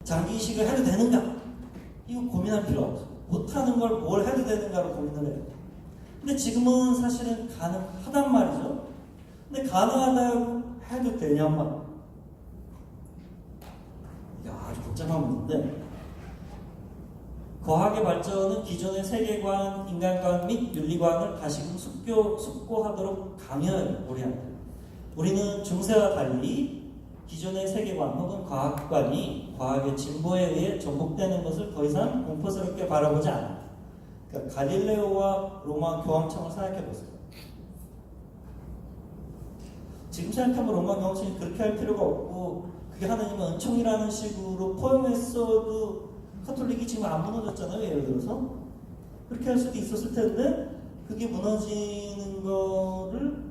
장기이식을 해도 되는가? 이거 고민할 필요 없어. 못하는 걸 뭘 해도 되는가로 고민을 해요. 근데 지금은 사실은 가능하단 말이죠. 근데 가능하다고 해도 되냔 말이야. 이게 아주 복잡한 문제인데, 과학의 발전은 기존의 세계관, 인간관 및 윤리관을 다시금 숙고하도록 강요해요, 우리한테. 우리는 중세와 달리 기존의 세계관 혹은 과학관이 과학의 진보에 의해 전복되는 것을 더 이상 공포스럽게 바라보지 않아요. 그러니까 갈릴레오와 로마 교황청을 생각해보세요. 지금 생각하면 로마 교황청이 그렇게 할 필요가 없고, 그게 하느님의 은총이라는 식으로 포용했어도 카톨릭이 지금 안 무너졌잖아요, 예를 들어서. 그렇게 할 수도 있었을 텐데, 그게 무너지는 거를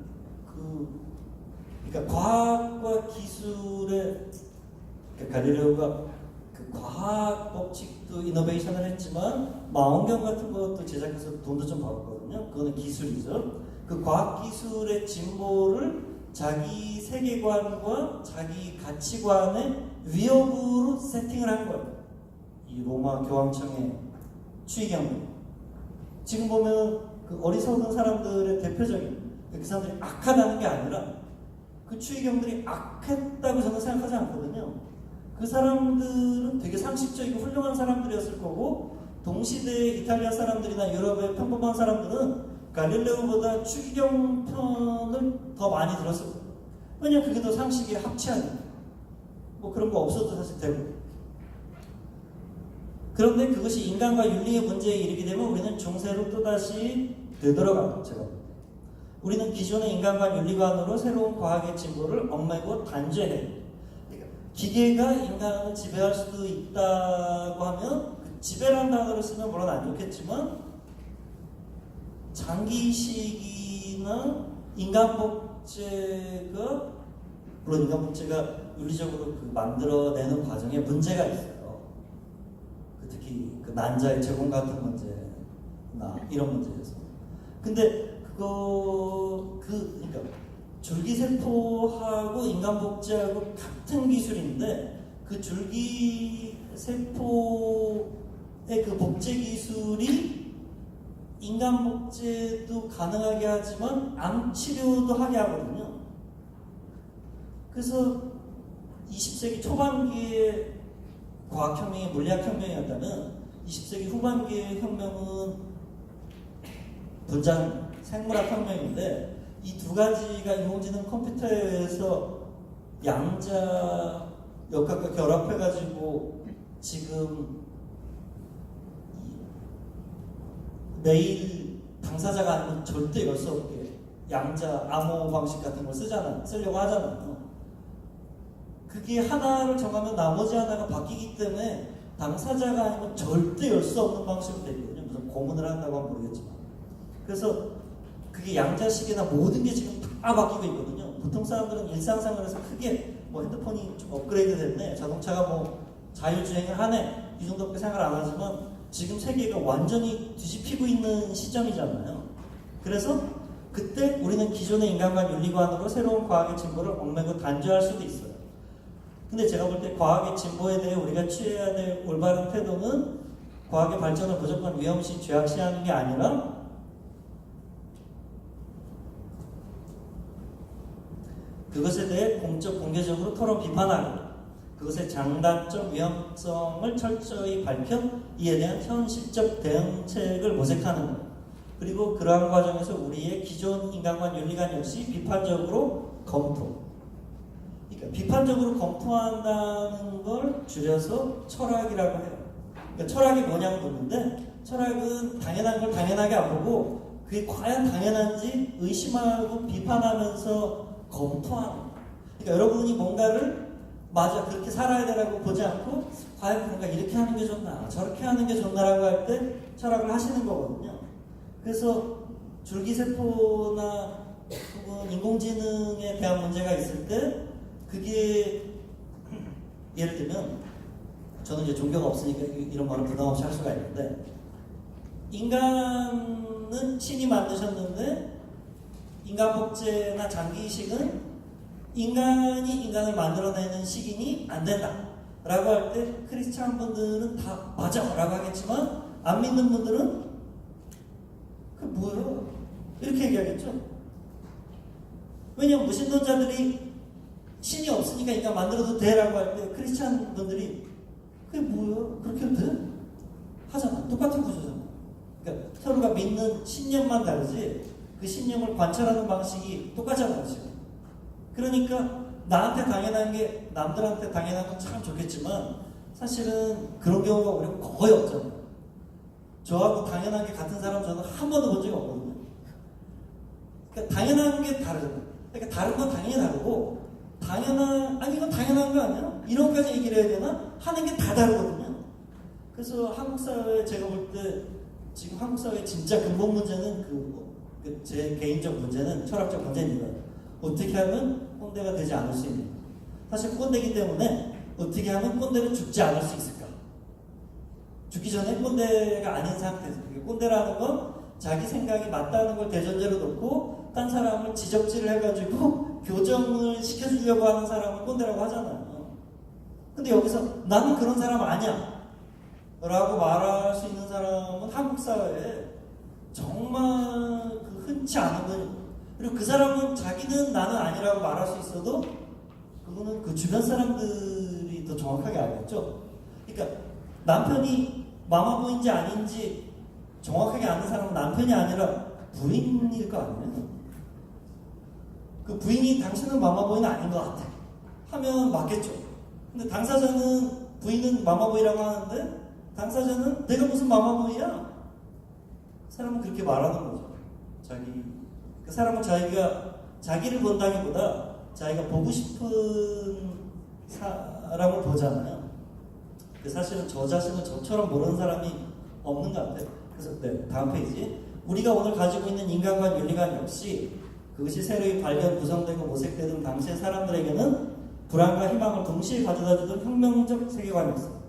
그러니까 과학과 기술의, 그러니까 갈릴레오가 그 과학 법칙도 이노베이션을 했지만 망원경 같은 것도 제작해서 돈도 좀 벌었거든요. 그거는 기술이죠. 그 과학 기술의 진보를 자기 세계관과 자기 가치관의 위협으로 세팅을 한 거예요. 이 로마 교황청의 추이경들. 지금 보면 그 어리석은 사람들의 대표적인, 그 사람들이 악하다는 게 아니라 그 추이경들이 악했다고 저는 생각하지 않거든요. 그 사람들은 되게 상식적이고 훌륭한 사람들이었을 거고, 동시대의 이탈리아 사람들이나 유럽의 평범한 사람들은 갈릴레오보다 추기경 편을 더 많이 들었을 거예요. 왜냐면 그게 더 상식에 합치하니까. 뭐 그런 거 없어도 사실 되고. 그런데 그것이 인간과 윤리의 문제에 이르게 되면 우리는 중세로 또다시 되돌아가요, 제가 볼 때. 우리는 기존의 인간과 윤리관으로 새로운 과학의 진보를 얽매고 단죄해요. 그러니까 기계가 인간을 지배할 수도 있다고 하면, 지배라는 단어를 쓰면 물론 안 좋겠지만, 장기이식이나 인간복제가, 물론 인간복제가 윤리적으로 만들어내는 과정에 문제가 있어요. 특히 그 난자의 제공 같은 문제나 이런 문제에서. 근데 그러니까 줄기세포하고 인간복제하고 같은 기술인데, 그 줄기세포의 그 복제 기술이 인간복제도 가능하게 하지만 암치료도 하게 하거든요. 그래서 20세기 초반기에 과학혁명이 물리학혁명이었다면 20세기 후반기의 혁명은 분자 생물학혁명인데, 이 두 가지가 인공지능 컴퓨터에 의해서 양자 역학과 결합해가지고 지금 매일 당사자가 아니면 절대 열 수 없게 양자 암호 방식 같은 걸 쓰려고 하잖아요. 그게 하나를 정하면 나머지 하나가 바뀌기 때문에 당사자가 아니면 절대 열 수 없는 방식으로 되어 있거든요. 무슨 고문을 한다고 하면 모르겠지만. 그래서 그게 양자식이나 모든 게 지금 다 바뀌고 있거든요. 보통 사람들은 일상생활에서 크게 뭐 핸드폰이 좀 업그레이드 됐네, 자동차가 뭐 자율주행을 하네, 이 정도밖에 생각을 안 하지만 지금 세계가 완전히 뒤집히고 있는 시점이잖아요. 그래서 그때 우리는 기존의 인간관 윤리관으로 새로운 과학의 진보를 얽매고 단죄할 수도 있어요. 근데 제가 볼 때 과학의 진보에 대해 우리가 취해야 될 올바른 태도는 과학의 발전을 무조건 위험시 죄악시하는 게 아니라, 그것에 대해 공개적으로 토론 비판하고, 그것의 장단점, 위험성을 철저히 밝혀 이에 대한 현실적 대응책을 모색하는 것. 그리고 그러한 과정에서 우리의 기존 인간관 윤리관 역시 비판적으로 검토. 그러니까 비판적으로 검토한다는 걸 줄여서 철학이라고 해요. 그러니까 철학이 뭐냐고 묻는데, 철학은 당연한 걸 당연하게 안 보고 그게 과연 당연한지 의심하고 비판하면서 검토하는 거예요. 그러니까 여러분이 뭔가를 맞아 그렇게 살아야 되라고 보지 않고, 과연 뭔가 이렇게 하는 게 좋나 저렇게 하는 게 좋나라고 할 때 철학을 하시는 거거든요. 그래서 줄기세포나 혹은 인공지능에 대한 문제가 있을 때, 그게 예를 들면, 저는 이제 종교가 없으니까 이런 말을 부담 없이 할 수가 있는데, 인간은 신이 만드셨는데 인간복제나 장기이식은 인간이 인간을 만들어내는 시기니 안 된다. 라고 할 때 크리스찬 분들은 다 맞아 라고 하겠지만 안 믿는 분들은 그 뭐예요? 이렇게 얘기하겠죠. 왜냐면 무신론자들이 신이 없으니까 인간 만들어도 돼라고 할 때 크리스찬 분들이 그게 뭐예요? 그렇게 해도 돼? 하잖아. 똑같은 구조잖아. 그러니까 서로가 믿는 신념만 다르지 그 신념을 관찰하는 방식이 똑같잖아요. 지금. 그러니까 나한테 당연한 게 남들한테 당연한 건 참 좋겠지만 사실은 그런 경우가 우리가 거의 없잖아요. 저하고 당연한 게 같은 사람 저는 한 번도 본 적이 없거든요. 그러니까 당연한 게 다르잖아요. 그러니까 다른 건 당연히 다르고 아니 이건 당연한 거 아니야? 이런까지 얘기를 해야 되나? 하는 게 다 다르거든요. 그래서 한국 사회 제가 볼 때 지금 한국 사회의 진짜 근본 문제는 제 개인적 문제는 철학적 문제입니다. 어떻게 하면 꼰대가 되지 않을 수 있는가? 사실 꼰대이기 때문에 어떻게 하면 꼰대는 죽지 않을 수 있을까? 죽기 전에 꼰대가 아닌 상태에서 꼰대라는 건 자기 생각이 맞다는 걸 대전제로 놓고 딴 사람을 지적질을 해가지고 교정을 시켜주려고 하는 사람을 꼰대라고 하잖아요. 근데 여기서 나는 그런 사람 아니야 라고 말할 수 있는 사람은 한국 사회에 정말 흔치 않은 거예요. 그리고 그 사람은 자기는 나는 아니라고 말할 수 있어도 그거는 그 주변 사람들이 더 정확하게 알겠죠. 그러니까 남편이 마마보인지 아닌지 정확하게 아는 사람은 남편이 아니라 부인일 거 아니에요? 그 부인이 당신은 마마보이는 아닌 것 같아 하면 맞겠죠. 근데 당사자는 부인은 마마보이라고 하는데 당사자는 내가 무슨 마마보이야? 사람은 그렇게 말하는 거죠. 그 사람은 자기를 본다기보다 자기가 보고 싶은 사람을 보잖아요. 사실은 저 자신을 저처럼 모르는 사람이 없는 것 같아요. 그래서 다음 페이지. 우리가 오늘 가지고 있는 인간관, 윤리관 역시 그것이 새로이 발견, 구성되고 모색되던 당시의 사람들에게는 불안과 희망을 동시에 가져다주던 혁명적 세계관이었습니다.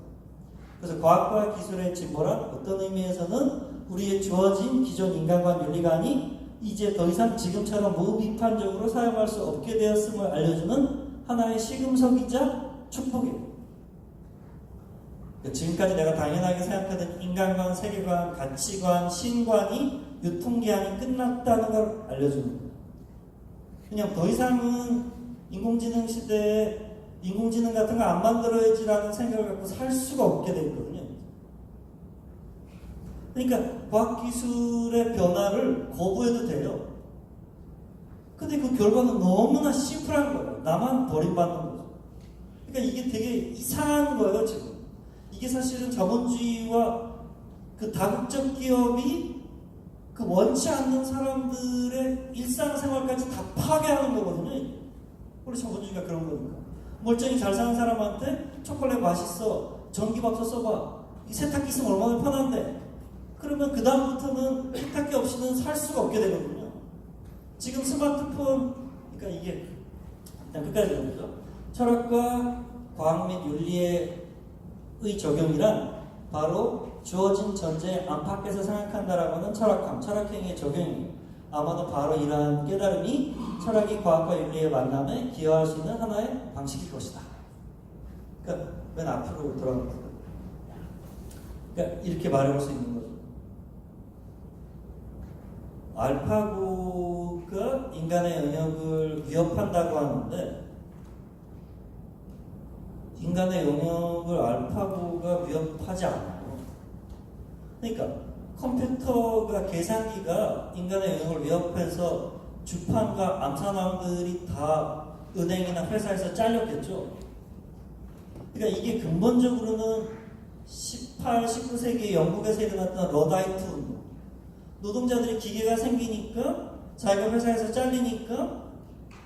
그래서 과학과 기술의 진보란 어떤 의미에서는 우리의 주어진 기존 인간관, 윤리관이 이제 더 이상 지금처럼 무비판적으로 사용할 수 없게 되었음을 알려주는 하나의 시금석이자 축복이에요. 지금까지 내가 당연하게 생각하던 인간관, 세계관, 가치관, 신관이 유통기한이 끝났다는 걸 알려주는 거예요. 그냥 더 이상은 인공지능 시대에 인공지능 같은 거 안 만들어야지라는 생각을 갖고 살 수가 없게 돼 있거든요. 그러니까 과학기술의 변화를 거부해도 돼요. 근데 그 결과는 너무나 심플한 거예요. 나만 버림받는 거죠. 그러니까 이게 되게 이상한 거예요, 지금. 이게 사실은 자본주의와 그 다국적 기업이 그 원치 않는 사람들의 일상생활까지 다 파괴하는 거거든요. 우리 자본주의가 그런 거니까. 멀쩡히 잘 사는 사람한테 초콜릿 맛있어, 전기밥솥 써봐, 이 세탁기 있으면 얼마나 편한데. 그러면 그 다음부터는 세탁기 없이는 살 수가 없게 되거든요. 지금 스마트폰, 그러니까 이게 일단 끝까지 보죠. 철학과 과학 및 윤리의 적용이란 바로 주어진 전제의 안팎에서 생각한다라고 하는 철학함, 철학행위의 적용이에요. 아마도 바로 이러한 깨달음이 철학이 과학과 윤리의 만남에 기여할 수 있는 하나의 방식일 것이다. 그러니까 맨 앞으로 돌아갑니다. 그러니까 이렇게 말해볼 수 있는 거죠. 알파고가 인간의 영역을 위협한다고 하는데 인간의 영역을 알파고가 위협하지 않아요. 그러니까 컴퓨터가 계산기가 인간의 영역을 위협해서 주판과 암산왕들이 다 은행이나 회사에서 잘렸겠죠. 그러니까 이게 근본적으로는 18, 19세기 영국에서 일어났던 러다이트 운동. 노동자들이 기계가 생기니까 자기가 회사에서 잘리니까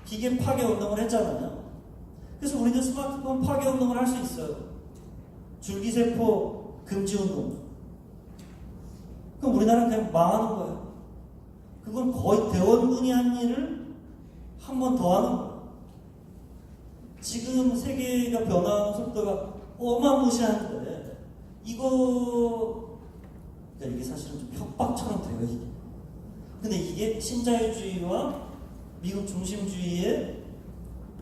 기계 파괴 운동을 했잖아요. 그래서 우리도 스마트폰 파괴 운동을 할 수 있어요. 줄기세포 금지 운동. 그럼 우리나라는 그냥 망하는 거예요. 그건 거의 대원군이 한 일을 한 번 더 하는 거예요. 지금 세계가 변화하는 속도가 어마무시한데 이게 사실은 좀 협박처럼 돼요. 이게. 근데 이게 신자유주의와 미국 중심주의의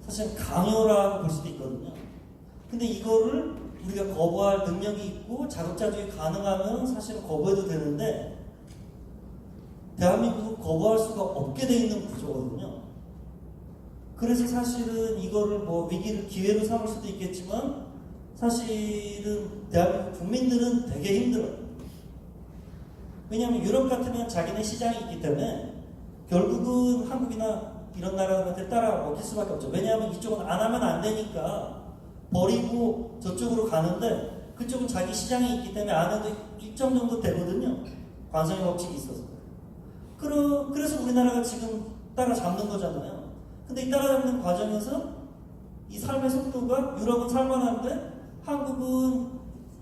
사실 강요라고 볼 수도 있거든요. 근데 이거를 우리가 거부할 능력이 있고 자급자족이 가능하면 사실은 거부해도 되는데 대한민국은 거부할 수가 없게 돼 있는 구조거든요. 그래서 사실은 이거를 뭐 위기를 기회로 삼을 수도 있겠지만 사실은 대한민국 국민들은 되게 힘들어요. 왜냐하면 유럽 같으면 자기네 시장이 있기 때문에 결국은 한국이나 이런 나라한테 따라 먹힐 수밖에 없죠. 왜냐하면 이쪽은 안 하면 안 되니까 버리고 저쪽으로 가는데 그쪽은 자기 시장이 있기 때문에 안 해도 일정 정도 되거든요. 관성의 법칙이 있어서. 그래서 우리나라가 지금 따라잡는 거잖아요. 근데 이 따라잡는 과정에서 이 삶의 속도가 유럽은 살만한데 한국은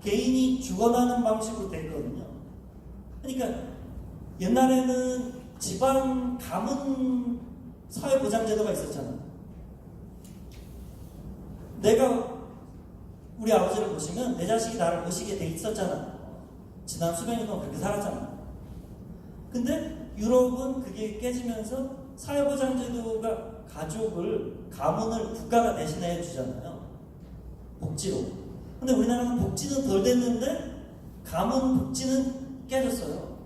개인이 죽어나는 방식으로 돼 있거든요. 그러니까 옛날에는 집안 가문 사회보장제도가 있었잖아요. 내가 우리 아버지를 보시면 내 자식이 나를 보시게 돼 있었잖아요. 지난 수백 년 동안 그렇게 살았잖아요. 근데 유럽은 그게 깨지면서 사회보장제도가 가족을, 가문을 국가가 대신해 주잖아요. 복지로. 근데 우리나라는 복지는 덜 됐는데 가문 복지는 깨졌어요.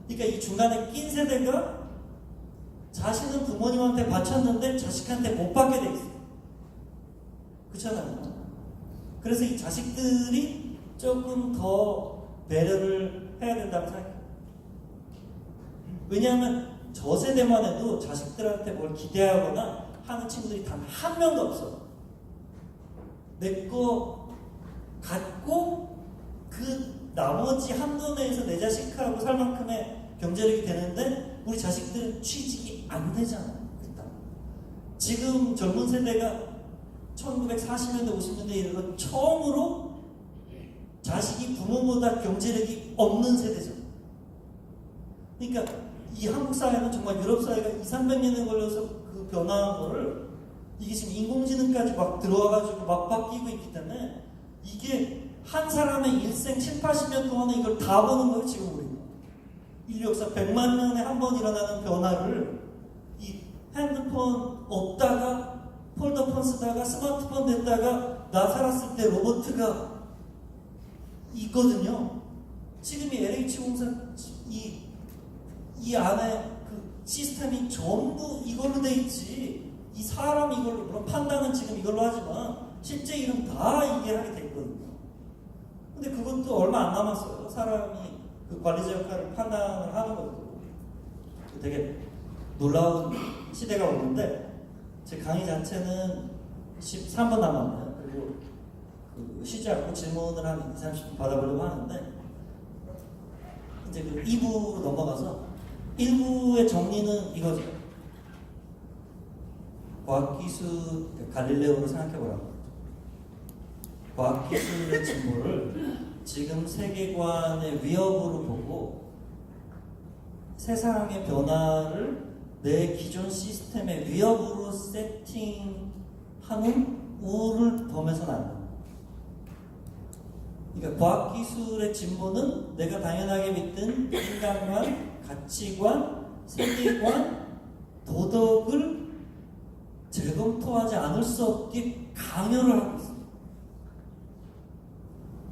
그러니까 이 중간에 낀 세대가 자신은 부모님한테 바쳤는데 자식한테 못 받게 돼 있어요. 그렇잖아요. 그래서 이 자식들이 조금 더 배려를 해야 된다고 생각해요. 왜냐하면 저 세대만 해도 자식들한테 뭘 기대하거나 하는 친구들이 단 한 명도 없어. 내 거 갖고 그 나머지 한도 내에서 내 자식하고 살 만큼의 경제력이 되는데 우리 자식들은 취직이 안 되잖아요. 일단. 지금 젊은 세대가 1940년대, 50년대에 이르러 처음으로 자식이 부모보다 경제력이 없는 세대죠. 그러니까 이 한국 사회는 정말 유럽 사회가 200~300년에 걸려서 그 변화한 거를 이게 지금 인공지능까지 막 들어와가지고 막 바뀌고 있기 때문에 이게 한 사람의 일생 70~80년 동안에 이걸 다 보는 거예요, 지금 우리는. 인류 역사 100만 년에 한 번 일어나는 변화를 이 핸드폰 없다가 폴더폰 쓰다가 스마트폰 됐다가 나 살았을 때 로봇가 있거든요. 지금 이 LH공사 이 안에 그 시스템이 전부 이걸로 돼 있지. 이 사람 이걸로, 물론 판단은 지금 이걸로 하지만 실제 일은 다 이게 하게 돼 있거든요. 근데 그것도 얼마 안 남았어요. 사람이 그 관리자 역할을 판단을 하는 거고. 되게 놀라운 시대가 오는데 제 강의 자체는 13분 남았네요. 그리고 그 쉬지 않고 질문을 한 20~30분 받아보려고 하는데 이제 그 2부로 넘어가서 1부의 정리는 이거죠. 과학기술, 갈릴레오를 생각해보라고. 과학기술의 진보를 지금 세계관의 위협으로 보고 세상의 변화를 내 기존 시스템의 위협으로 세팅하는 우를 범해서는 안 됩니다. 그러니까 과학기술의 진보는 내가 당연하게 믿던 인간관, 가치관, 세계관, 도덕을 재검토하지 않을 수 없게 강요를 하고 있습니다.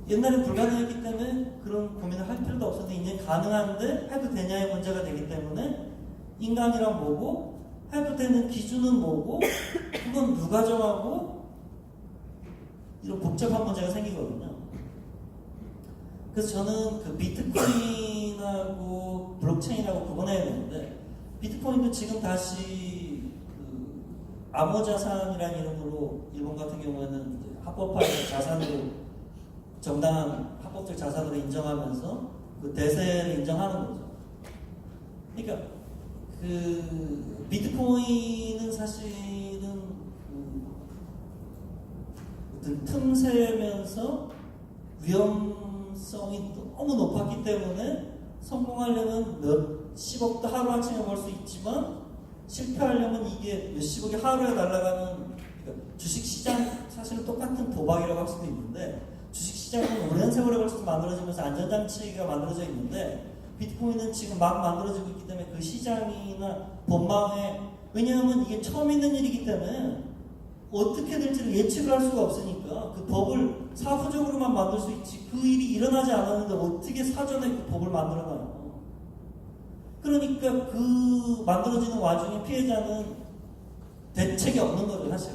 옛날엔 불가능했기 때문에 그런 고민을 할 필요도 없었는데 이제 가능한데 해도 되냐의 문제가 되기 때문에 인간이란 뭐고 해도 되는 기준은 뭐고 그건 누가 정하고 이런 복잡한 문제가 생기거든요. 그래서 저는 그 비트코인하고 블록체인하고 구분해야 되는데 비트코인도 지금 다시 그 암호자산이라는 이름으로 일본 같은 경우에는 이제 합법화해서 자산으로 정당한 합법적 자산으로 인정하면서 그 대세를 인정하는 거죠. 그러니까 그 비트코인은 사실은 어떤 틈새면서 위험성이 너무 높았기 때문에 성공하려면 몇십억도 하루아침에 벌 수 있지만 실패하려면 이게 몇십억이 하루에 날아가는 그러니까 주식시장 사실은 똑같은 도박이라고 할 수도 있는데 주식시장은 오랜 세월에 걸쳐서 만들어지면서 안전장치가 만들어져 있는데 비트코인은 지금 막 만들어지고 있기 때문에 그 시장이나 법망에 왜냐하면 이게 처음 있는 일이기 때문에 어떻게 될지를 예측을 할 수가 없으니까 그 법을 사후적으로만 만들 수 있지 그 일이 일어나지 않았는데 어떻게 사전에 그 법을 만들어놔요. 그러니까 그 만들어지는 와중에 피해자는 대책이 없는 거죠 사실.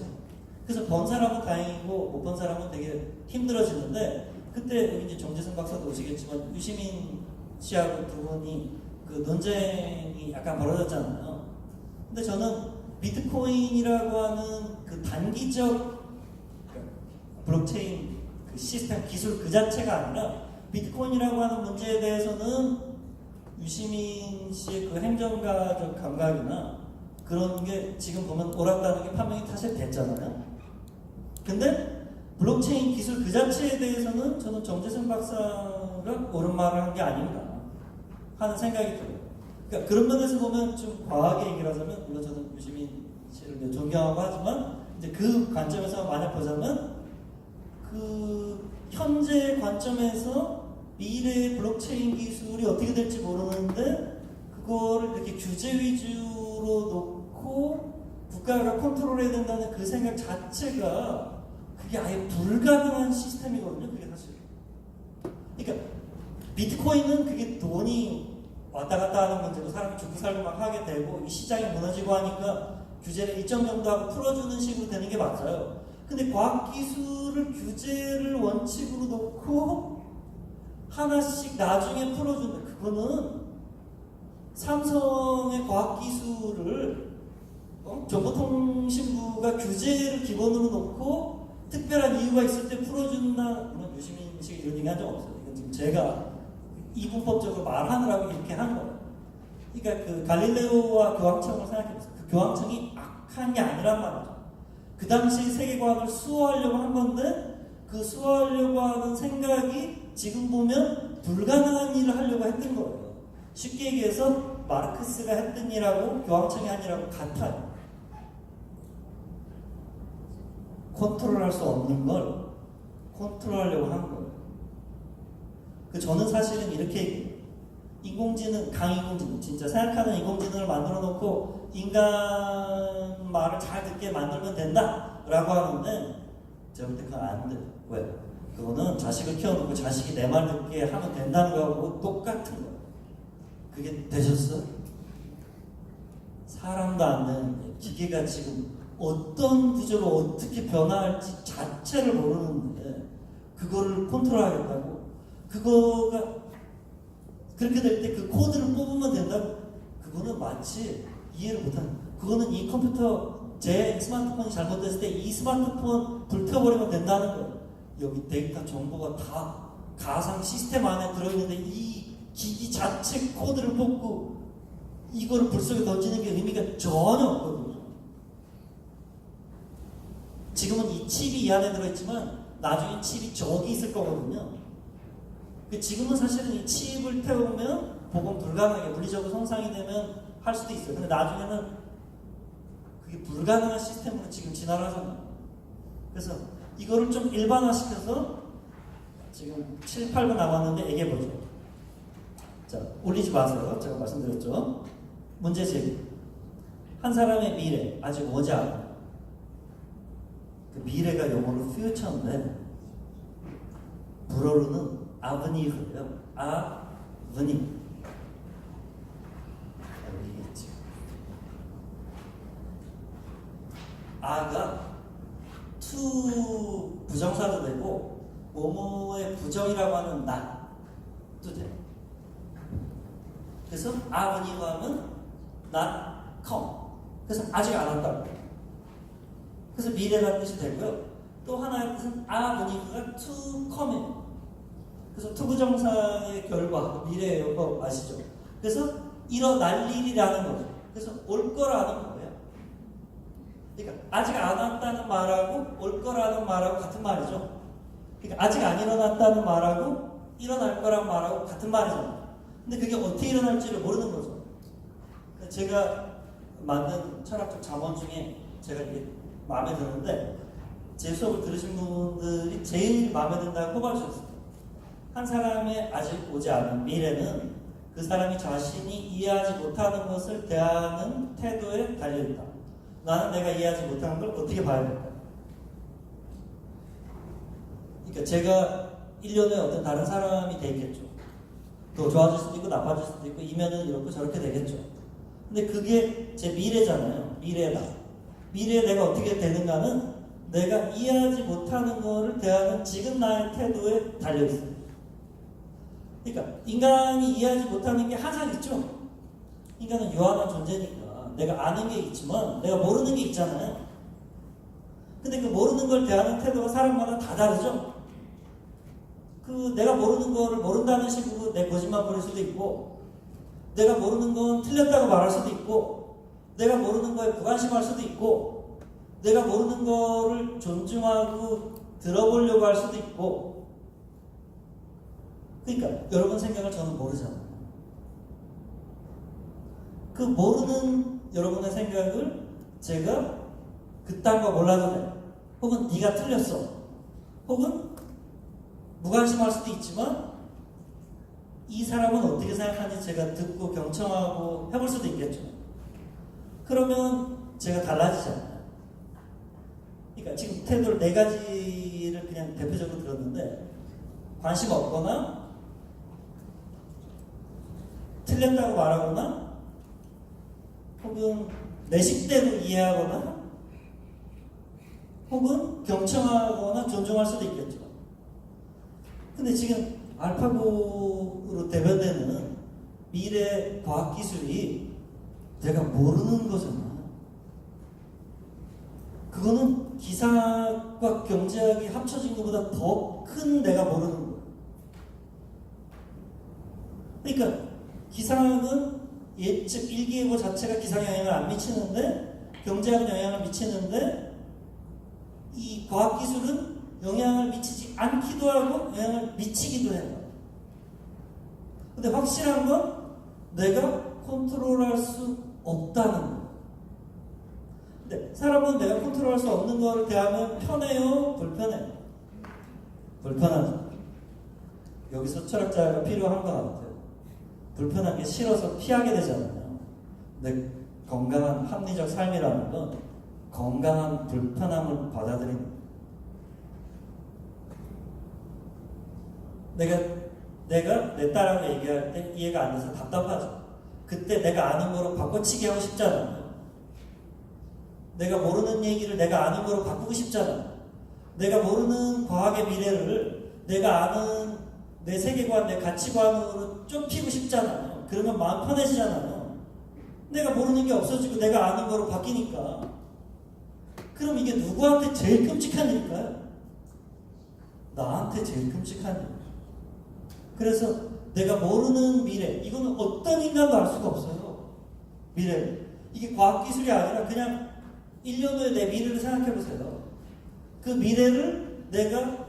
그래서 번 사람은 다행이고 못 번 사람은 되게 힘들어지는데 그때 이제 정재승 박사도 오시겠지만 유시민 씨하고 두 분이 그 논쟁이 약간 벌어졌잖아요. 근데 저는 비트코인이라고 하는 그 단기적 블록체인 그 시스템 기술 그 자체가 아니라 비트코인이라고 하는 문제에 대해서는 유시민 씨의 그 행정가적 감각이나 그런 게 지금 보면 옳았다는 게 판명이 사실 됐잖아요. 근데 블록체인 기술 그 자체에 대해서는 저는 정재승 박사가 옳은 말을 한 게 아닌가 하는 생각이 들어요. 그러니까 그런 면에서 보면 좀 과하게 얘기를 하자면 물론 저는 유시민 씨를 존경하고 하지만 이제 그 관점에서 만약 보자면 그 현재 관점에서 미래의 블록체인 기술이 어떻게 될지 모르는데 그거를 이렇게 규제 위주로 놓고 국가가 컨트롤해야 된다는 그 생각 자체가 그게 아예 불가능한 시스템이거든요. 그게 사실. 그러니까 비트코인은 그게 돈이 왔다 갔다 하는 문제고 사람이 죽고 살고 막 하게 되고 이 시장이 무너지고 하니까 규제를 일정 정도 하고 풀어주는 식으로 되는 게 맞아요. 근데 과학기술을 규제를 원칙으로 놓고 하나씩 나중에 풀어준다. 그거는 삼성의 과학기술을 정보통신부가 규제를 기본으로 놓고 특별한 이유가 있을 때 풀어준다. 물론 유시민 씨가 이런 얘기 한 적 없어요. 이건 지금 제가 이분법적으로 말하느라고 이렇게 한 거예요. 그러니까 그 갈릴레오와 교황청을 생각해보세요. 그 교황청이 악한 게 아니란 말이죠. 그 당시 세계과학을 수호하려고 한 건데 그 수호하려고 하는 생각이 지금 보면 불가능한 일을 하려고 했던 거예요. 쉽게 얘기해서 마르크스가 했던 일하고 교황청이 한 일하고 같아요. 컨트롤할 수 없는 걸 컨트롤하려고 한 거예요. 저는 사실은 이렇게 얘기해요. 인공지능, 강인공지능, 진짜 생각하는 인공지능을 만들어 놓고 인간 말을 잘 듣게 만들면 된다 라고 하는데 제가 볼 때 그건 안 돼요. 왜? 그거는 자식을 키워놓고 자식이 내 말 듣게 하면 된다는 거하고 똑같은 거예요. 그게 되셨어요? 사람도 안 되는 기계가 지금 어떤 구조로 어떻게 변화할지 자체를 모르는데 그거를 컨트롤하겠다고? 그거가 그렇게 될 때 그 코드를 뽑으면 된다고? 그거는 마치 이해를 못하는 거예요. 그거는 이 컴퓨터 제 스마트폰이 잘못됐을 때 이 스마트폰 불켜버리면 된다는 거예요. 여기 데이터 정보가 다 가상 시스템 안에 들어있는데 이 기기 자체 코드를 뽑고 이거를 불 속에 던지는 게 의미가 전혀 없거든요. 지금은 이 칩이 이 안에 들어있지만 나중에 칩이 저기 있을 거거든요. 지금은 사실은 이 칩을 태우면 복원 불가능하게 물리적으로 손상이 되면 할 수도 있어요. 근데 나중에는 그게 불가능한 시스템으로 지금 진화를 하잖아요. 그래서 이거를 좀 일반화시켜서 지금 7, 8분 남았는데 얘기해보죠. 자, 올리지 마세요. 제가 말씀드렸죠. 문제 제기. 한 사람의 미래, 아직 오지 않은 그 미래가 영어로 future인데 불어로는 아브니흐예요. 아브니. 여기 있지. 아가 to 부정사도 되고 뭐뭐의 부정이라고 하는 not도 돼요. 그래서 아브니흐 하면 not come. 그래서 아직 안 왔다고. 그래서 미래라는 뜻이 되고요. 또 하나의 뜻은 아브니흐가 to come이에요. 그래서 투부정사의 결과, 미래예요. 그거 아시죠? 그래서 일어날 일이라는 거죠. 그래서 올 거라는 거예요. 그러니까 아직 안 왔다는 말하고 올 거라는 말하고 같은 말이죠. 그러니까 아직 안 일어났다는 말하고 일어날 거라는 말하고 같은 말이잖아요. 근데 그게 어떻게 일어날지를 모르는 거죠. 제가 만든 철학적 자문 중에 제가 이게 마음에 드는데 제 수업을 들으신 분들이 제일 마음에 든다고 꼽아주셨어요. 한 사람의 아직 오지 않은 미래는 그 사람이 자신이 이해하지 못하는 것을 대하는 태도에 달려있다. 나는 내가 이해하지 못하는 걸 어떻게 봐야 될까? 그러니까 제가 1년에 어떤 다른 사람이 되겠죠. 또 좋아질 수도 있고 나빠질 수도 있고 이면은 이렇고 저렇게 되겠죠. 근데 그게 제 미래잖아요. 미래다. 미래에 내가 어떻게 되는가는 내가 이해하지 못하는 거를 대하는 지금 나의 태도에 달려있어요. 그러니까 인간이 이해하지 못하는 게 항상 있죠. 인간은 유한한 존재니까 내가 아는 게 있지만 내가 모르는 게 있잖아요. 근데 그 모르는 걸 대하는 태도가 사람마다 다 다르죠. 그 내가 모르는 거를 모른다는 식으로 내 거짓말 부릴 수도 있고, 내가 모르는 건 틀렸다고 말할 수도 있고, 내가 모르는 거에 무관심할 수도 있고, 내가 모르는 거를 존중하고 들어보려고 할 수도 있고. 그러니까 여러분 생각을 저는 모르잖아요. 그 모르는 여러분의 생각을 제가 그딴 거 몰라도 돼, 혹은 네가 틀렸어, 혹은 무관심할 수도 있지만 이 사람은 어떻게 생각하는지 제가 듣고 경청하고 해볼 수도 있겠죠. 그러면 제가 달라지잖아요. 그러니까 지금 태도를 4가지를 그냥 대표적으로 들었는데, 관심 없거나 틀렸다고 말하거나 혹은 내 식대로 이해하거나 혹은 경청하거나 존중할 수도 있겠죠. 근데 지금 알파고로 대변되는 미래 과학기술이 내가 모르는 거잖아. 그거는 기상학과 경제학이 합쳐진 것보다 더 큰 내가 모르는 거야. 그러니까 기상학은 예측 일기예보 자체가 기상에 영향을 안 미치는데, 경제학은 영향을 미치는데, 이 과학기술은 영향을 미치지 않기도 하고 영향을 미치기도 해요. 근데 확실한 건 내가 컨트롤할 수 없다는 거예요. 근데 사람은 내가 컨트롤할 수 없는 거를 대하면 편해요? 불편해요? 불편하죠. 여기서 철학자가 필요한 것 같아요. 불편한 게 싫어서 피하게 되잖아요. 근데 건강한 합리적 삶이라는 건 건강한 불편함을 받아들이는 거예요. 내가 내 딸하고 얘기할 때 이해가 안 돼서 답답하죠. 그때 내가 아는 거로 바꿔치기 하고 싶잖아요. 내가 모르는 얘기를 내가 아는 거로 바꾸고 싶잖아요. 내가 모르는 과학의 미래를 내가 아는 내 세계관, 내 가치관으로 좁히고 싶잖아요. 그러면 마음 편해지잖아요. 내가 모르는 게 없어지고 내가 아는 거로 바뀌니까. 그럼 이게 누구한테 제일 끔찍한 일일까요? 나한테 제일 끔찍한 일. 그래서 내가 모르는 미래, 이거는 어떤 인간도 알 수가 없어요. 미래를. 이게 과학기술이 아니라 그냥 1년 후에 내 미래를 생각해보세요. 그 미래를 내가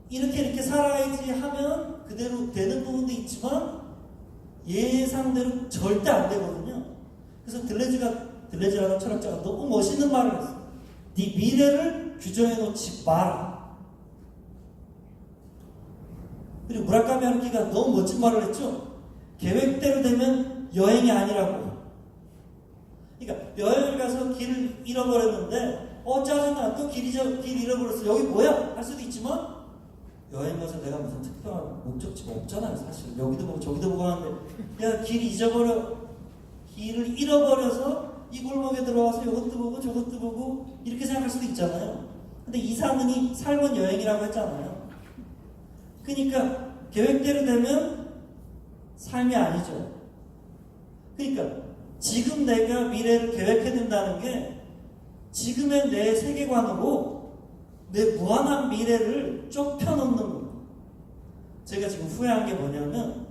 이렇게 살아야지 하면 그대로 되는 부분도 있지만 예상대로 절대 안 되거든요. 그래서 들레즈라는 철학자가 너무 멋있는 말을 했어요. 네 미래를 규정해 놓지 마라. 그리고 무라카미 하루키가 너무 멋진 말을 했죠. 계획대로 되면 여행이 아니라고. 그러니까 여행을 가서 길을 잃어버렸는데 짜증나, 또 길 잃어버렸어, 여기 뭐야? 할 수도 있지만 여행 가서 내가 무슨 특별한 목적지가 없잖아요. 사실 여기도 보고 저기도 보고 하는데, 야, 길을 잃어버려서 이 골목에 들어와서 이것도 보고 저것도 보고 이렇게 생각할 수도 있잖아요. 근데 이상은이 삶은 여행이라고 했잖아요. 그러니까 계획대로 되면 삶이 아니죠. 그러니까 지금 내가 미래를 계획해둔다는 게 지금의 내 세계관으로 내 무한한 미래를 좁혀놓는 거예요. 제가 지금 후회한 게 뭐냐면,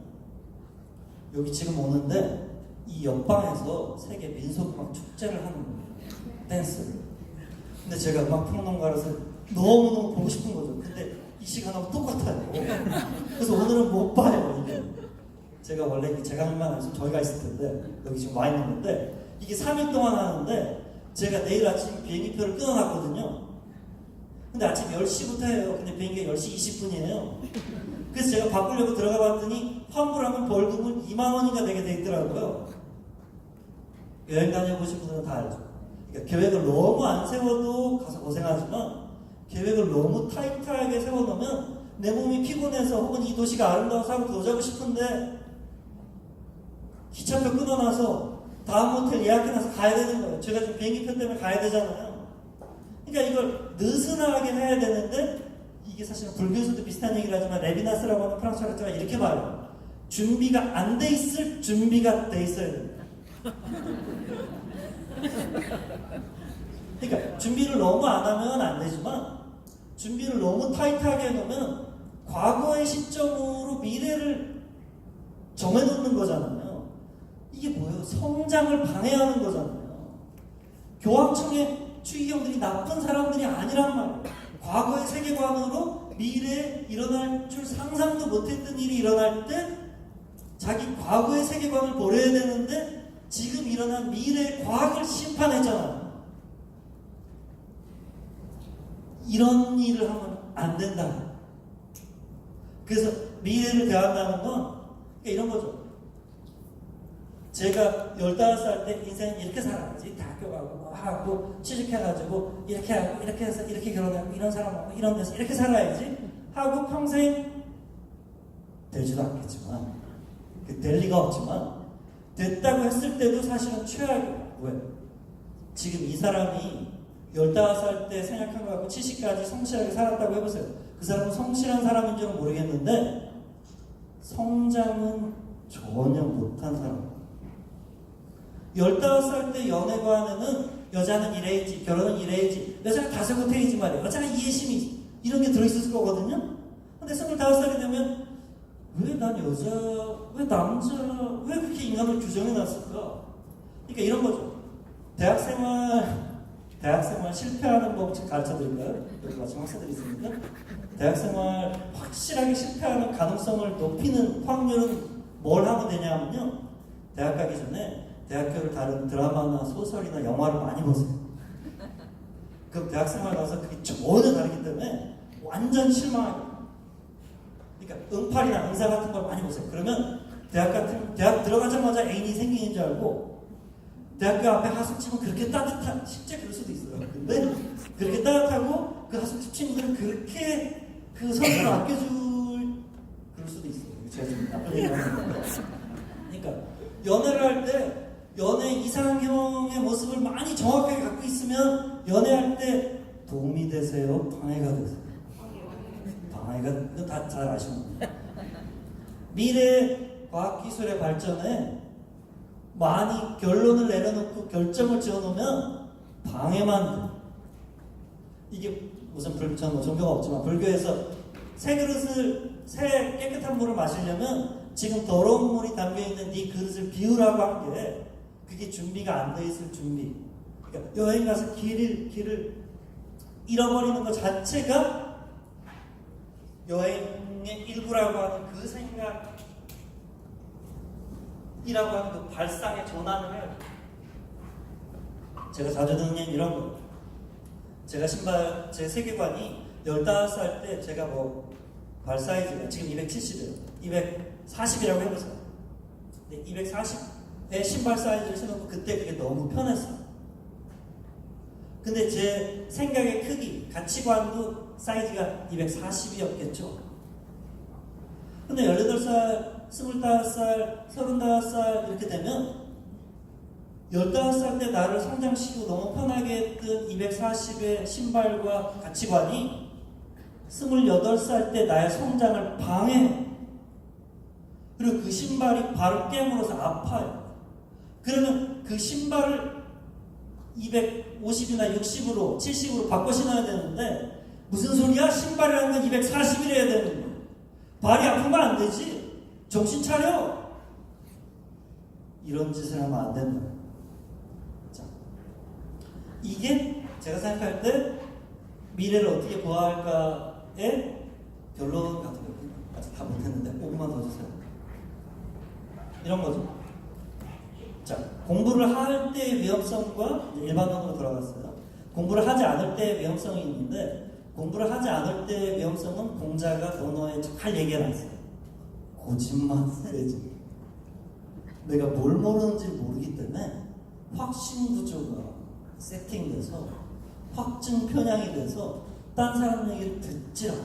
여기 지금 오는데 이 옆방에서 세계 민속음악 축제를 하는 거예요. 댄스를. 근데 제가 음악 평론가라서 너무너무 보고 싶은 거죠. 근데 이 시간하고 똑같아요. 그래서 오늘은 못 봐요. 이게. 제가 원래 제가만 해서 저희가 있을 텐데 여기 지금 와 있는 건데, 이게 3일 동안 하는데 제가 내일 아침 비행기표를 끊어놨거든요. 근데 아침 10시부터 해요. 근데 비행기가 10시 20분이에요. 그래서 제가 바꾸려고 들어가 봤더니 환불하면 벌금은 2만 원인가 내게 돼 있더라고요. 여행 다녀보신 분들은 다 알죠. 그러니까 계획을 너무 안 세워도 가서 고생하지만 계획을 너무 타이트하게 세워놓으면 내 몸이 피곤해서 혹은 이 도시가 아름다워서 하고 더 자고 싶은데 기차표 끊어놔서 다음 호텔 예약해놔서 가야 되는 거예요. 제가 지금 비행기표 때문에 가야 되잖아요. 그러니까 이걸 느슨하게 해야 되는데 이게 사실은 불교에서도 비슷한 얘기를 하지만 레비나스라고 하는 프랑스 철학자가 이렇게 말해요. 준비가 안 돼 있을 준비가 돼 있어야 됩니다. 그러니까 준비를 너무 안 하면 안 되지만 준비를 너무 타이트하게 해놓으면 과거의 시점으로 미래를 정해놓는 거잖아요. 이게 뭐예요? 성장을 방해하는 거잖아요. 교황청의 추기경들이 나쁜 사람들이 아니란 말이에요. 과거의 세계관으로 미래에 일어날 줄 상상도 못했던 일이 일어날 때 자기 과거의 세계관을 버려야 되는데 지금 일어난 미래의 과학을 심판했잖아요. 이런 일을 하면 안 된다. 그래서 미래를 대한다는 건 이런 거죠. 제가 15살 때 인생 이렇게 살아야지. 대학교 가고 뭐 하고 취직해가지고 이렇게 하고 이렇게 해서 이렇게 결혼하고 이런 사람하고 이런 데서 이렇게 살아야지 하고 평생 되지도 않겠지만 될 리가 없지만 됐다고 했을 때도 사실은 최악이에요. 왜? 지금 이 사람이 15살 때 생각한 것 같고 70까지 성실하게 살았다고 해보세요. 그 사람은 성실한 사람인 줄은 모르겠는데 성장은 전혀 못한 사람. 15살 때 연애관에는 여자는 이래야지, 결혼은 이래야지, 여자가 다소곳해야지 말이에요. 여자가 이해심이 이런 게 들어있을 거거든요. 근데 25살이 되면 왜 난 여자, 왜 남자, 왜 그렇게 인간을 규정해놨을까? 그러니까 이런 거죠. 대학생활 실패하는 법 가르쳐드릴까요? 여기 마침 학생들이 있습니다. 대학생활 확실하게 실패하는 가능성을 높이는 확률은 뭘 하면 되냐면요. 대학 가기 전에 대학교를 다른 드라마나 소설이나 영화를 많이 보세요. 그럼 대학생활 가서 그게 전혀 다르기 때문에 완전 실망하고. 그러니까 응팔이나 응사 같은 걸 많이 보세요. 그러면 대학 들어가자마자 애인이 생기는 줄 알고 대학교 앞에 하숙집은 그렇게 따뜻한, 실제 그럴 수도 있어요. 근데 그렇게 따뜻하고 그 하숙집 친구들은 그렇게 그 선수를 아껴줄 그럴 수도 있어요. 제가 지금 나쁜 얘기를 하는 건데. 그러니까 연애를 할 때 연애 이상형의 모습을 많이 정확하게 갖고 있으면 연애할 때 도움이 되세요? 방해가 되세요? 방해가, 이거 다 잘 아시는 거예요. 미래 과학기술의 발전에 많이 결론을 내려놓고 결정을 지어놓으면 방해만 돼. 이게 무슨 전 종교가 없지만 불교에서 새 깨끗한 물을 마시려면 지금 더러운 물이 담겨있는 네 그릇을 비우라고 한 게 그게 준비가 안 돼 있을 준비. 그러니까 여행 가서 길을 잃어버리는 것 자체가 여행의 일부라고 하는 그 생각이라고 하는 그 발상의 전환을 해요. 제가 자주 듣는 얘기 이런 거예요. 제가 신발, 제 세계관이 15살 때 제가 발 사이즈가 지금 270이에요. 240이라고 해보세요. 240의 신발 사이즈를 신었고 그때 그게 너무 편했어요. 근데 제 생각의 크기, 가치관도 사이즈가 240이었겠죠. 근데 18살, 25살, 35살 이렇게 되면 15살 때 나를 성장시키고 너무 편하게 했던 240의 신발과 가치관이 28살 때 나의 성장을 방해해. 그리고 그 신발이 발을 깨물어서 아파요. 그러면 그 신발을 250이나 60으로 70으로 바꿔 신어야 되는데 무슨 소리야? 신발이라는 건 240이래야 되는 거예요. 발이 아프면 안 되지. 정신 차려. 이런 짓을 하면 안 된다. 자, 이게 제가 생각할 때 미래를 어떻게 보아할까의 결론 같은 거거든요. 아직 다 못했는데 5분만 더 주세요. 이런 거죠. 자, 공부를 할 때의 위험성과 일반론으로 돌아갔어요. 공부를 하지 않을 때의 위험성이 있는데 공부를 하지 않을 때의 위험성은 공자가 논어에 잘 얘기해놨어요. 고집만 세지. 내가 뭘 모르는지 모르기 때문에 확신 구조가 세팅돼서 확증 편향이 돼서 딴 사람 얘기를 듣질 않아.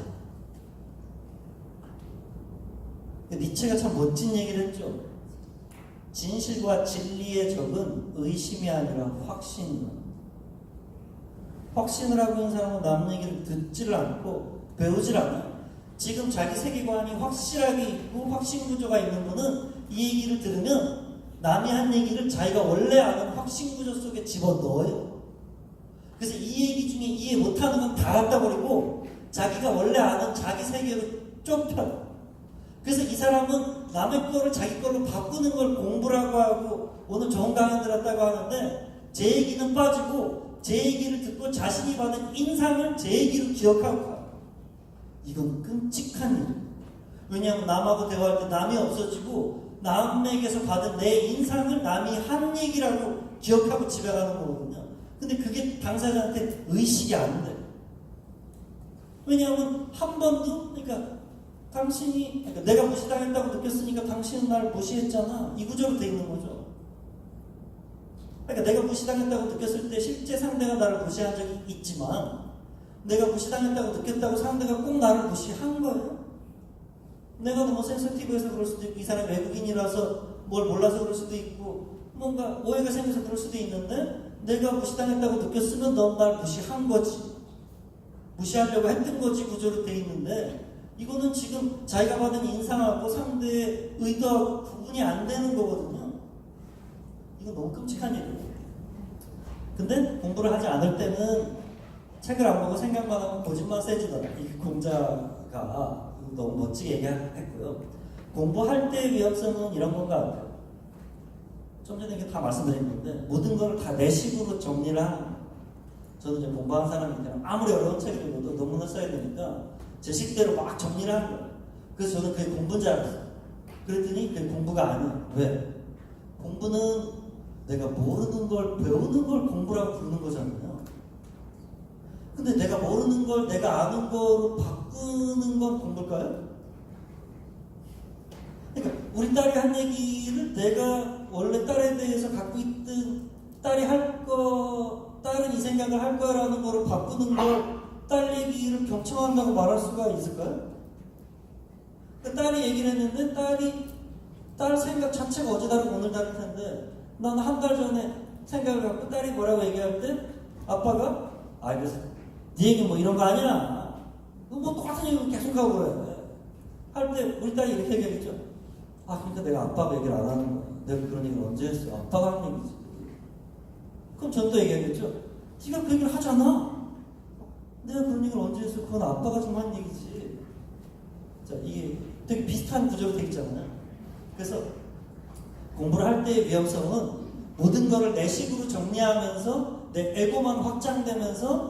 니체가 참 멋진 얘기를 했죠. 진실과 진리의 적은 의심이 아니라 확신이다. 확신을 하고 있는 사람은 남 얘기를 듣지를 않고 배우질 않아요. 지금 자기 세계관이 확실하게 있고 확신 구조가 있는 분은 이 얘기를 들으면 남이 한 얘기를 자기가 원래 아는 확신 구조 속에 집어넣어요. 그래서 이 얘기 중에 이해 못하는 건 다 갖다 버리고 자기가 원래 아는 자기 세계로 좁혀요. 그래서 이 사람은 남의 거를 자기 걸로 바꾸는 걸 공부라고 하고 오늘 좋은 강연 들었다고 하는데 제 얘기는 빠지고 제 얘기를 듣고 자신이 받은 인상을 제 얘기로 기억하고 가요. 이건 끔찍한 일이에요. 왜냐하면 남하고 대화할 때 남이 없어지고 남에게서 받은 내 인상을 남이 한 얘기라고 기억하고 집에 가는 거거든요. 근데 그게 당사자한테 의식이 안 돼. 왜냐하면 한 번도 그러니까 내가 무시당했다고 느꼈으니까 당신은 날 무시했잖아. 이 구조로 돼 있는 거죠. 그러니까 내가 무시당했다고 느꼈을 때 실제 상대가 나를 무시한 적이 있지만 내가 무시당했다고 느꼈다고 상대가 꼭 나를 무시한 거예요. 내가 너무 센서티브해서 그럴 수도 있고 이 사람이 외국인이라서 뭘 몰라서 그럴 수도 있고 뭔가 오해가 생겨서 그럴 수도 있는데 내가 무시당했다고 느꼈으면 넌 날 무시한 거지. 무시하려고 했던 거지 구조로 돼 있는데 이거는 지금 자기가 받은 인상하고 상대의 의도하고 구분이 안 되는 거거든요. 이거 너무 끔찍한 일이에요. 근데 공부를 하지 않을 때는 책을 안 보고 생각만 하면 고집만 세지더라. 이 공자가 너무 멋지게 얘기했고요. 공부할 때의 위험성은 이런 건 것 같아요. 좀 전에 이게 다 말씀드린 건데 모든 걸 다 내 식으로 정리를 하는 거예요. 저는 이제 공부한 사람인데 아무리 어려운 책을 읽어도 논문을 써야 되니까 제 식대로 막 정리를 하는 거예요. 그래서 저는 그게 공부인 줄 알았어요. 그랬더니 그게 공부가 아니에요. 왜? 공부는 내가 모르는 걸 배우는 걸 공부라고 부르는 거잖아요. 근데 내가 모르는 걸 내가 아는 거로 바꾸는 건 공부일까요? 그러니까 우리 딸이 한 얘기를 내가 원래 딸에 대해서 갖고 있던 딸이 딸은 이 생각을 할 거라는 거로 바꾸는 걸 딸 얘기를 경청한다고 말할 수가 있을까요? 그러니까 딸이 얘기를 했는데 딸 생각 자체가 어제 다르고 오늘 다를 텐데 난 한 달 전에 생각을 갖고 딸이 뭐라고 얘기할 때 아빠가 그래서 네 얘기 뭐 이런 거 아니야. 뭐 똑같은 얘기 계속하고 그래. 할 때 우리 딸이 이렇게 얘기하겠죠. 그러니까 내가 아빠가 얘기를 안 하는 거야. 내가 그런 얘기를 언제 했어? 아빠가 한 얘기지. 그럼 전 또 얘기하겠죠. 네가 그 얘기를 하잖아. 내가 그런 얘기를 언제 했어? 그건 아빠가 좀 한 얘기지. 자, 이게 되게 비슷한 구조로 되어 있잖아요. 그래서 공부를 할 때의 위험성은 모든 것을 내 식으로 정리하면서 내 에고만 확장되면서